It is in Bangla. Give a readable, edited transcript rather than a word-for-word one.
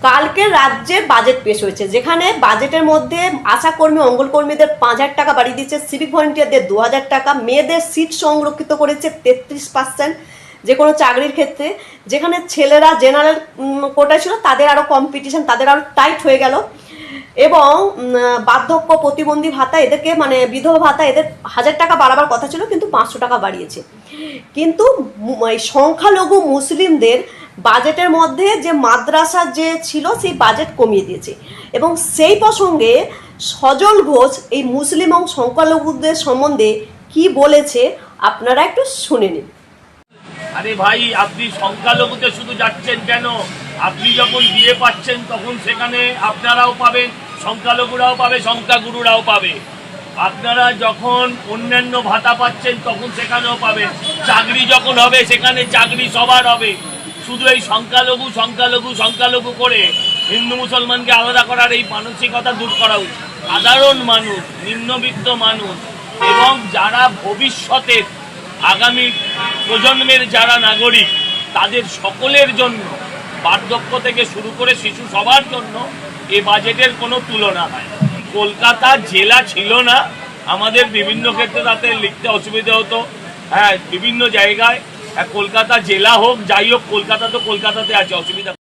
কালকে রাজ্যের বাজেট পেশ হয়েছে, যেখানে বাজেটের মধ্যে আশাকর্মী অঙ্গনকর্মীদের 5,000 টাকা বাড়িয়ে দিচ্ছে, সিভিক ভলেন্টিয়ারদের 2,000 টাকা, মেয়েদের সিট সংরক্ষিত করেছে 33% যে কোনো চাকরির ক্ষেত্রে। যেখানে ছেলেরা জেনারেল কোটায় ছিল তাদের আরও কম্পিটিশন, তাদের আরও টাইট হয়ে গেল। এবং বার্ধক্য প্রতিবন্ধী ভাতা এদেরকে মানে বিধবা ভাতা এদের 1,000 টাকা বাড়াবার কথা ছিল, কিন্তু 500 টাকা বাড়িয়েছে। কিন্তু সংখ্যালঘু মুসলিমদের বাজেটের মধ্যে যে মাদ্রাসা যে ছিল সেই বাজেট কমিয়ে দিয়েছে। এবং সেই প্রসঙ্গে সজল ঘোষ এই মুসলিম এবং সংখ্যালঘুদের সম্বন্ধে কি বলেছে আপনারা একটু শুনে নিন। আরে ভাই, আপনি সংখ্যালঘুতে শুধু যাচ্ছেন কেন? আপনি যখন বিয়ে পাচ্ছেন তখন সেখানে আপনারাও পাবেন, সংখ্যালঘুরাও পাবে, সংখ্যাগুরুরাও পাবে। আপনারা যখন অন্যান্য ভাতা পাচ্ছেন তখন সেখানেও পাবেন। চাকরি যখন হবে সেখানে চাকরি সবার হবে। শুধু এই সংখ্যালঘু সংখ্যালঘু সংখ্যালঘু করে হিন্দু মুসলমানকে আলাদা করার এই মানসিকতা দূর করা উচিত। সাধারণ মানুষ, নিম্নবিত্ত মানুষ এবং যারা ভবিষ্যতের আগামী প্রজন্মের যারা নাগরিক তাদের সকলের জন্য, বার্ধক্য থেকে শুরু করে শিশু সবার জন্য এই বাজেটের কোনো তুলনা হয়। কলকাতা জেলা ছিল না, আমাদের বিভিন্ন ক্ষেত্রে তাতে লিখতে অসুবিধা হতো। হ্যাঁ, বিভিন্ন জায়গায় কলকাতা জেলা হোক যাই হোক, কলকাতা তো কলকাতাতে আছে, অসুবিধা।